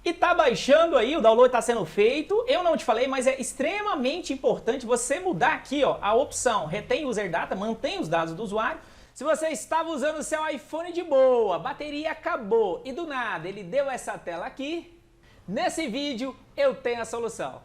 E tá baixando aí, o download está sendo feito. Eu não te falei, mas é extremamente importante você mudar aqui, ó, a opção retém user data, mantém os dados do usuário. Se você estava usando o seu iPhone de boa, a bateria acabou e do nada ele deu essa tela aqui, nesse vídeo eu tenho a solução.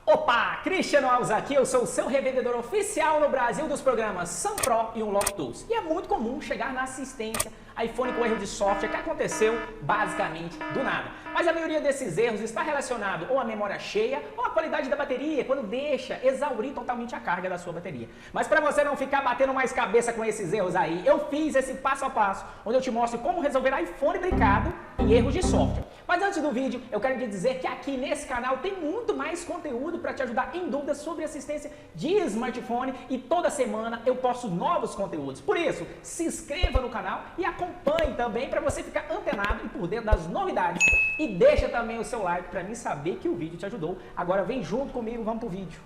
Opa, Cristiano Alves aqui, eu sou o seu revendedor oficial no Brasil dos programas SunPro e Unlock Tools. E é muito comum chegar na assistência iPhone com erro de software que aconteceu basicamente do nada. Mas a maioria desses erros está relacionado ou à memória cheia ou à qualidade da bateria, quando deixa exaurir totalmente a carga da sua bateria. Mas para você não ficar batendo mais cabeça com esses erros aí, eu fiz esse passo a passo, onde eu te mostro como resolver iPhone brincado e erros de software. Mas antes do vídeo, eu quero te dizer que aqui nesse canal tem muito mais conteúdo para te ajudar em dúvidas sobre assistência de smartphone e toda semana eu posto novos conteúdos. Por isso, se inscreva no canal e acompanhe também para você ficar antenado e por dentro das novidades. E deixa também o seu like para mim saber que o vídeo te ajudou. Agora vem junto comigo, vamos pro vídeo.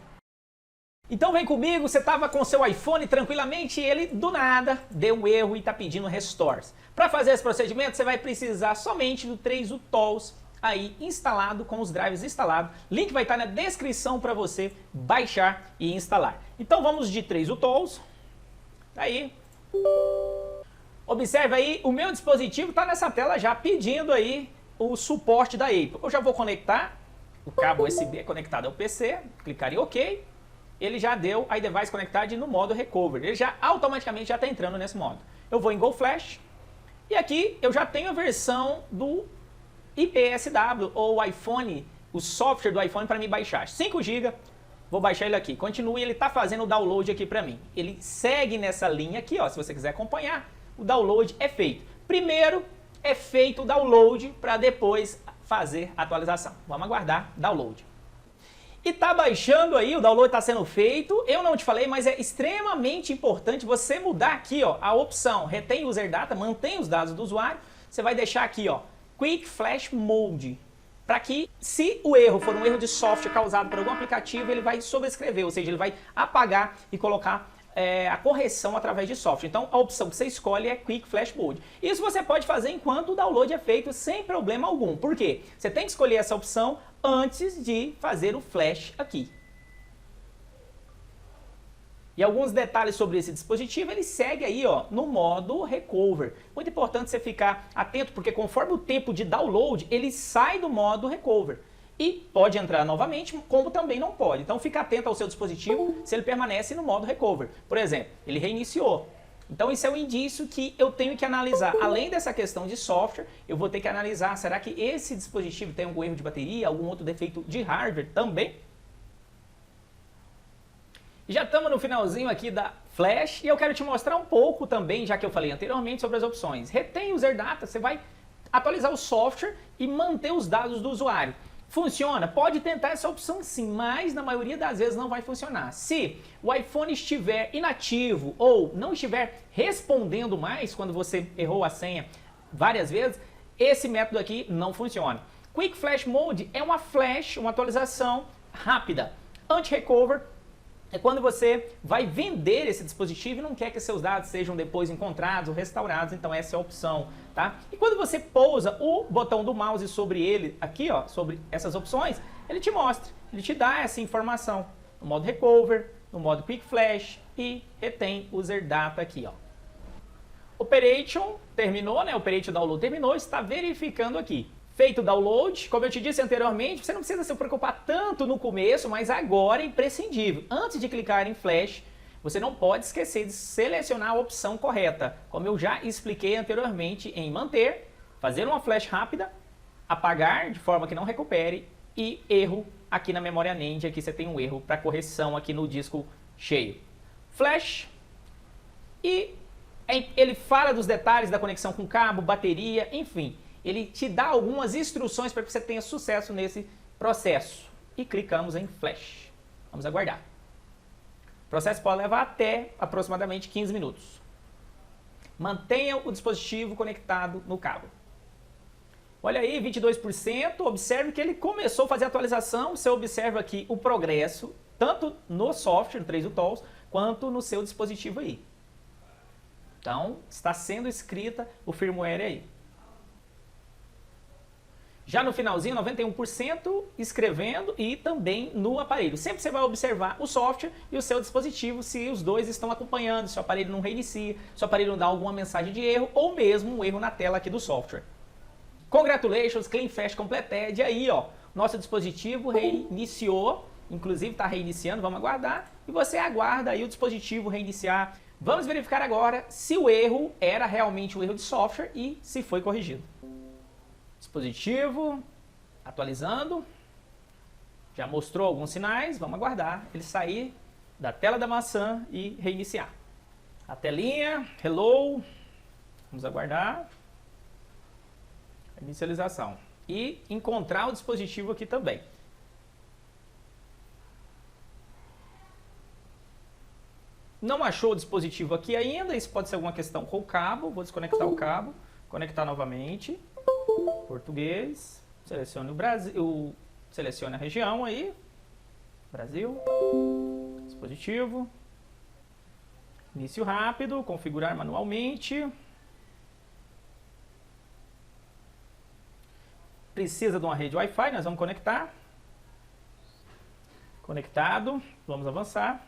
Então vem comigo, você estava com seu iPhone tranquilamente e ele do nada deu um erro e está pedindo restores. Para fazer esse procedimento você vai precisar somente do 3U Tools aí instalado, com os drivers instalados. Link vai estar na descrição para você baixar e instalar. Então vamos de 3U Tools. Aí. Observe aí, o meu dispositivo está nessa tela já pedindo aí o suporte da Apple. Eu já vou conectar o cabo USB conectado ao PC, clicar em OK. Ele já deu a iDevice Connected no modo Recovery. Ele já automaticamente já está entrando nesse modo. Eu vou em Go Flash e aqui eu já tenho a versão do IPSW ou iPhone, o software do iPhone para me baixar. 5 GB, vou baixar ele aqui. Continue, ele está fazendo o download aqui para mim. Ele segue nessa linha aqui, ó, se você quiser acompanhar, o download é feito. Primeiro é feito o download para depois fazer a atualização. Vamos aguardar download. E tá baixando aí, o download está sendo feito. Eu não te falei, mas é extremamente importante você mudar aqui, ó, a opção retém user data, mantém os dados do usuário. Você vai deixar aqui, ó, Quick Flash Mode, para que, se o erro for um erro de software causado por algum aplicativo, ele vai sobrescrever, ou seja, ele vai apagar e colocar a correção através de software. Então, a opção que você escolhe é Quick Flash Mode. Isso você pode fazer enquanto o download é feito sem problema algum. Por quê? Você tem que escolher essa opção antes de fazer o flash aqui. E alguns detalhes sobre esse dispositivo, ele segue aí, ó, no modo Recover. Muito importante você ficar atento, porque conforme o tempo de download, ele sai do modo Recover. E pode entrar novamente, como também não pode. Então fica atento ao seu dispositivo se ele permanece no modo Recover. Por exemplo, ele reiniciou. Então isso é um indício que eu tenho que analisar. Além dessa questão de software, eu vou ter que analisar, será que esse dispositivo tem algum erro de bateria, algum outro defeito de hardware também? Já estamos no finalzinho aqui da Flash e eu quero te mostrar um pouco também, já que eu falei anteriormente, sobre as opções. Retém user data, você vai atualizar o software e manter os dados do usuário. Funciona? Pode tentar essa opção sim, mas na maioria das vezes não vai funcionar. Se o iPhone estiver inativo ou não estiver respondendo mais quando você errou a senha várias vezes, esse método aqui não funciona. Quick Flash Mode é uma flash, uma atualização rápida. Anti-recover é quando você vai vender esse dispositivo e não quer que seus dados sejam depois encontrados ou restaurados, então essa é a opção, tá? E quando você pousa o botão do mouse sobre ele, aqui ó, sobre essas opções, ele te mostra, ele te dá essa informação no modo Recover, no modo Quick Flash e retém user data aqui, ó. Operation terminou, né? Operation Download terminou, está verificando aqui. Feito o download, como eu te disse anteriormente, você não precisa se preocupar tanto no começo, mas agora é imprescindível. Antes de clicar em Flash, você não pode esquecer de selecionar a opção correta. Como eu já expliquei anteriormente em manter, fazer uma Flash rápida, apagar de forma que não recupere e erro aqui na memória NAND, aqui você tem um erro para correção aqui no disco cheio. Flash e ele fala dos detalhes da conexão com cabo, bateria, enfim. Ele te dá algumas instruções para que você tenha sucesso nesse processo. E clicamos em Flash. Vamos aguardar. O processo pode levar até aproximadamente 15 minutos. Mantenha o dispositivo conectado no cabo. Olha aí, 22%. Observe que ele começou a fazer a atualização. Você observa aqui o progresso, tanto no software, no 3U Tools, quanto no seu dispositivo aí. Então, está sendo escrita o firmware aí. Já no finalzinho, 91% escrevendo e também no aparelho. Sempre você vai observar o software e o seu dispositivo se os dois estão acompanhando, se o aparelho não reinicia, se o aparelho não dá alguma mensagem de erro ou mesmo um erro na tela aqui do software. Congratulations, CleanFlash Completed. E aí, ó, nosso dispositivo reiniciou, inclusive está reiniciando, vamos aguardar. E você aguarda aí o dispositivo reiniciar. Vamos verificar agora se o erro era realmente um erro de software e se foi corrigido. Dispositivo atualizando, já mostrou alguns sinais, vamos aguardar ele sair da tela da maçã e reiniciar. A telinha, hello, vamos aguardar a inicialização e encontrar o dispositivo aqui também. Não achou o dispositivo aqui ainda, isso pode ser alguma questão com o cabo, vou desconectar o cabo, conectar novamente. Português, selecione o Brasil, selecione a região aí, Brasil, dispositivo, início rápido, configurar manualmente, precisa de uma rede Wi-Fi, nós vamos conectar, conectado, vamos avançar.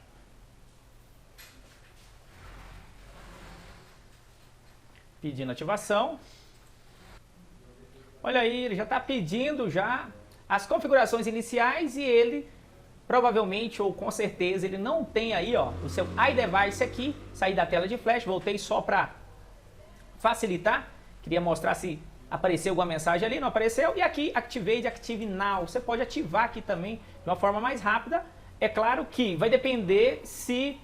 Pedindo ativação. Olha aí, ele já está pedindo já as configurações iniciais e ele provavelmente ou com certeza ele não tem aí, ó, o seu iDevice aqui. Saí da tela de flash, voltei só para facilitar. Queria mostrar se apareceu alguma mensagem ali, não apareceu. E aqui, Activate Active Now. Você pode ativar aqui também de uma forma mais rápida. É claro que vai depender se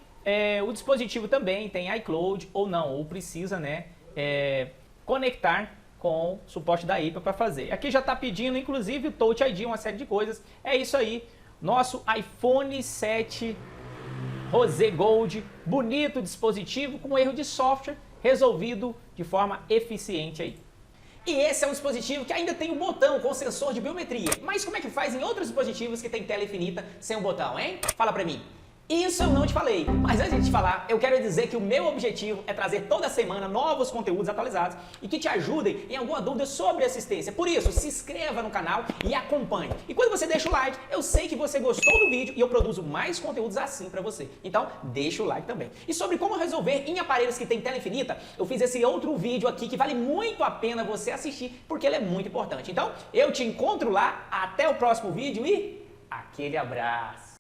o dispositivo também tem iCloud ou não, ou precisa, né, conectar com o suporte da IPA para fazer. Aqui já está pedindo, inclusive, o Touch ID, uma série de coisas. É isso aí, nosso iPhone 7 Rosé Gold, bonito dispositivo com erro de software resolvido de forma eficiente aí. E esse é um dispositivo que ainda tem um botão com sensor de biometria. Mas como é que faz em outros dispositivos que tem tela infinita sem um botão, hein? Fala pra mim. Isso eu não te falei, mas antes de te falar, eu quero dizer que o meu objetivo é trazer toda semana novos conteúdos atualizados e que te ajudem em alguma dúvida sobre assistência. Por isso, se inscreva no canal e acompanhe. E quando você deixa o like, eu sei que você gostou do vídeo e eu produzo mais conteúdos assim pra você. Então, deixa o like também. E sobre como resolver em aparelhos que tem tela infinita, eu fiz esse outro vídeo aqui que vale muito a pena você assistir, porque ele é muito importante. Então, eu te encontro lá, até o próximo vídeo e aquele abraço!